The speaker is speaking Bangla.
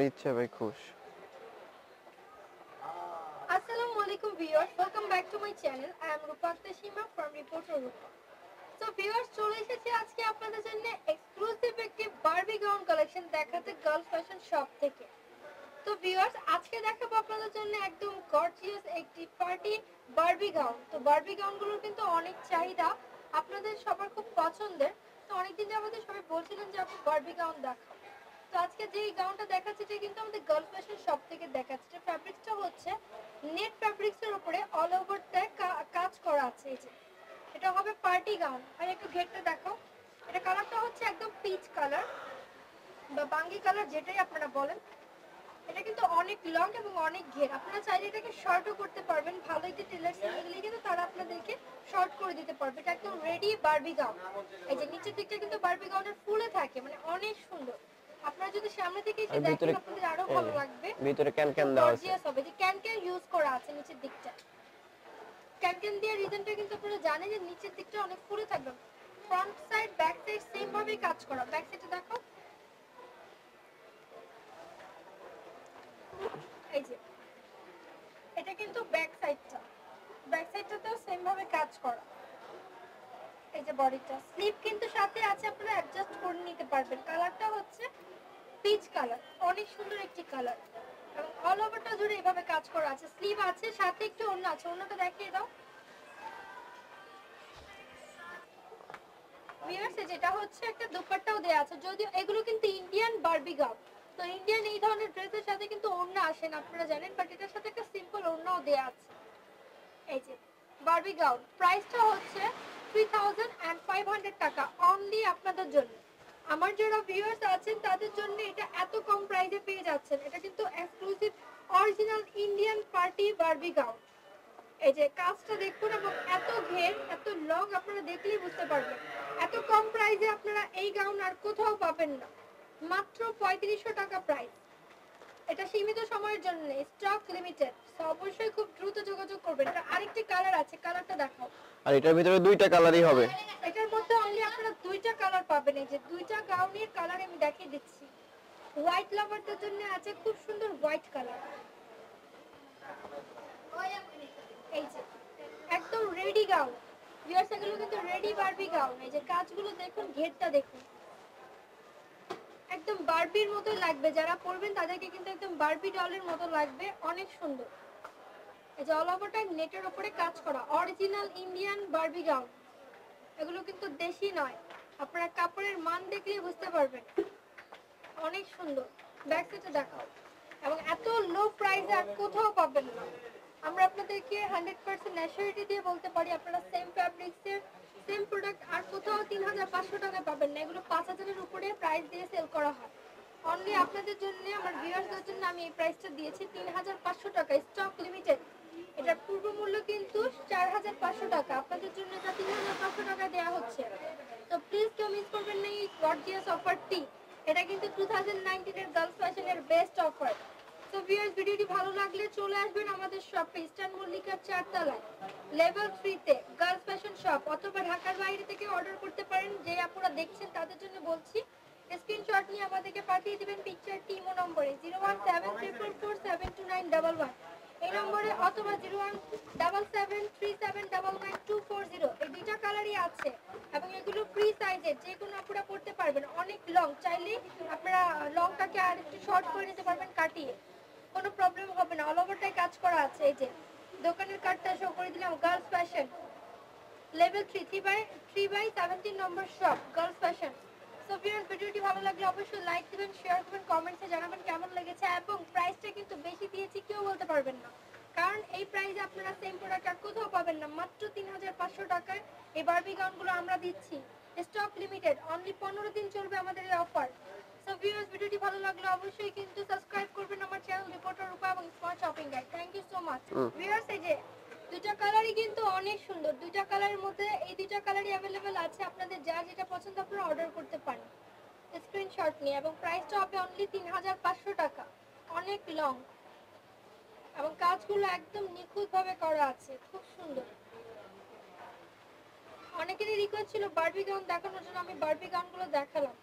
ইচ্ছে ভাই খুশ। Assalamu alaikum viewers, welcome back to my channel. I am Rupakta Shima from Reporter Rupa. So viewers, চলে এসেছি আজকে আপনাদের জন্য এক্সক্লুসিভ একটি বারবি গাউন কালেকশন দেখাতে গার্লস ফ্যাশন শপ থেকে। তো ভিউয়ার্স, আজকে দেখাবো আপনাদের জন্য একদম গর্জিয়াস একটি পার্টি বারবি গাউন। তো বারবি গাউনগুলোর কিন্তু অনেক চাহিদা, আপনাদের সবার খুব পছন্দের। তো অনেকদিন যাবত সবাই বলছিলেন যে আপনি বারবি গাউন দেখাও। তো আজকে যে গাউনটা দেখাচ্ছি এটা কিন্তু আমাদের গার্লস ফ্যাশন শপ থেকে দেখাচ্ছি। ফ্যাব্রিক্সটা হচ্ছে নেট ফ্যাব্রিক্সের উপরে অল ওভারটা কাজ করা আছে। এই যে এটা হবে পার্টি গাউন। আর একটু ঘেরটা দেখো, এটা কালারটা হচ্ছে একদম পিচ কালার বা বাঙ্গি কালার, যেটাই আপনারা বলেন। এটা কিন্তু অনেক লং এবং অনেক ঘের, আপনারা চাইলে এটাকে শর্টও করতে পারবেন। ভালো একটি টেলার নিয়ে কিন্তু তারা আপনাদেরকে শর্ট করে দিতে পারবে। এটা একদম রেডি বারবি গাউন। এই যে নিচের দিকটা কিন্তু বারবি গাউনের ফুলে থাকে, মানে অনেক সুন্দর। আপনারা যদি সামনে থেকে এসে দেখেন আপনাদের আরো ভালো লাগবে। ভিতরে ক্যান দেওয়া আছে, হবে যে ক্যান ইউজ করা আছে নিচের দিকটা। ক্যান দিয়ে রিজনটা কিন্তু আপনারা জানেন যে নিচের দিকটা অনেক ফুলে থাকবে। Front side back side same ভাবে কাজ করা। ব্যাক সাইডে দেখো, এই যে এটা কিন্তু ব্যাক সাইডটাতেও সেম ভাবে কাজ করা। এই যে বডিটা স্লিপ কিন্তু সাথে আছে, আপনারা অ্যাডজাস্ট করে নিতে পারবেন। কালারটা হচ্ছে পিচ কালার, অনেক সুন্দর একটি কালার এবং অল ওভারটা জুড়ে এভাবে কাজ করা আছে। স্লিভ আছে, সাথে একটু ওড়না আছে। ওড়নাটা দেখিয়ে দাও ভিউয়ার্স। যেটা হচ্ছে একটা দুপাট্টাও দেয়া আছে, যদিও এগুলো কিন্তু ইন্ডিয়ান বারবি গাউন। তো ইন্ডিয়ান এই ধরনের ড্রেসের সাথে কিন্তু ওড়না আসে না, আপনারা জানেন, বাট এটার সাথে একটা সিম্পল ওড়নাও দেয়া আছে। এই যে বারবি গাউন, প্রাইসটা হচ্ছে 3500 টাকা অনলি আপনাদের জন্য। আমার যারা ভিউয়ার্স আছেন তাদের জন্য এটা এত কম প্রাইসে পেয়ে যাচ্ছেন। এটা কিন্তু exclusive original Indian party Barbie gown. এই যে কাজটা দেখুন এবং এত ঘের এত লং, আপনারা দেখলেই বুঝতে পারবেন। এত কম প্রাইসে আপনারা এই গাউন আর কোথাও পাবেন না, মাত্র 3500 টাকা প্রাইস। এটা সীমিত সময়ের জন্য, স্টক লিমিটেড। অবশ্যই খুব দ্রুত যোগাযোগ করবেন। এটা আরেকটি কালার আছে, কালারটা দেখাও। আর এটার ভিতরে দুইটা কালারই হবে। এটার মধ্যে অনলি আপনারা দুইটা কালার পাবেন। এই যে দুইটা গাউনের কালার আমি দেখিয়ে দিচ্ছি। হোয়াইট লাভারদের জন্য আছে খুব সুন্দর হোয়াইট কালার। এই যে একদম রেডি গাউন ভিউয়ার্স, এগুলো কিন্তু রেডি বারবি গাউন। এই যে কাজগুলো দেখুন, ঘেরটা দেখুন, একদম বারবির মতো লাগবে। যারা পরবেন তাদেরকে কিন্তু একদম বারবি ডলের মতো লাগবে, অনেক সুন্দর। এই যে অল ওভারটা নেটের উপরে কাজ করা অরিজিনাল ইন্ডিয়ান বারবি গাউন। এগুলো কিন্তু দেশি নয়, আপনারা কাপড়ের মান দেখলেই বুঝতে পারবেন, অনেক সুন্দর। ব্যাক সাইডে দেখাও। এবং এত লো প্রাইসে আর কোথাও পাবেন না। আমরা আপনাদেরকে 100% অ্যাসিওরিটি দিয়ে বলতে পারি আপনারা সেম ফ্যাব্রিক্সের সেম প্রোডাক্ট আর কোথাও 3500 টাকায় পাবেন না। এগুলো 5000-এর উপরে প্রাইস দিয়ে সেল করা হয়। অনলি আপনাদের জন্য, আমার ভিউয়ার্সদের জন্য আমি এই প্রাইসটা দিয়েছি 3500 টাকা, স্টক লিমিটেড। এটার পূর্ব মূল্য কিন্তু 4500 টাকা, আপনাদের জন্য এটা 3500 টাকায় দেওয়া হচ্ছে। তো প্লিজ কেউ মিস করবেন না এই গর্জিয়াস অফারটি। এটা কিন্তু 2019 এর গার্লস ফ্যাশনের বেস্ট অফার। তো ভিউয়ার্স, ভিডিওটি ভালো লাগলে চলে আসবেন আমাদের শপে, ইস্টার্ন মল্লিকার 4 তলায় লেভেল 3 তে গার্লস ফ্যাশন শপ, অথবা ঢাকার বাইরে থেকে অর্ডার করতে পারেন। যে আপনারা দেখছেন তাদের জন্য বলছি, স্ক্রিনশট নিয়ে আমাদেরকে পাঠিয়ে দিবেন পিকচারটি ইমো নম্বরে 01744472911 এই নম্বরে, অথবা 01773799240। এই দুইটা কালারই আছে এবং এগুলো ফ্রি সাইজের, যে কোনো আপনারা পড়তে পারবেন। অনেক লং, চাইলে আপনারা লংটাকে আর একটু শর্ট করে নিতে পারবেন কাটিয়ে, কোনো প্রবলেম হবে না। অল ওভারটাই কাজ করা আছে। এই যে দোকানের কার্ডটা শো করে দিলাম, girls fashion level 3/17 number shop, girls fashion. So viewers, ভিডিওটি ভালো লাগলে অবশ্যই লাইক দিবেন, শেয়ার করবেন, কমেন্টসে জানাবেন কেমন লেগেছে। এবং প্রাইসটা কিন্তু বেশি দিয়েছি কেউ বলতে পারবেন না, কারণ এই প্রাইসে আপনারা সেম প্রোডাক্ট আর কোথাও পাবেন না। মাত্র 3500 টাকায় এই বারবি গাউনগুলো আমরা দিচ্ছি, স্টক লিমিটেড। অনলি 15 দিন চলবে আমাদের এই অফার। সো ভিউয়ার্স, ভিডিওটি ভালো লাগলে অবশ্যই কিন্তু সাবস্ক্রাইব করবেন আমার চ্যানেল রিপোর্টার রূপা এবং smart shopping guide. Thank you so much viewers. এই যে দুইটা কালারই কিন্তু অনেক সুন্দর, দুইটা কালারের মধ্যে এই দুইটা কালারই অ্যাভেলেবেল আছে। আপনাদের যা যেটা পছন্দ আপনারা অর্ডার করতে পারেন স্ক্রিনশট নিয়ে। এবং প্রাইসটা হবে অনলি 3500 টাকা, অনেক লং এবং কাজগুলো একদম নিখুঁতভাবে করা আছে, খুব সুন্দর। অনেকেরই রিকোয়েস্ট ছিল বারবি গাউন দেখানোর জন্য, আমি বারবি গাউনগুলো দেখালাম।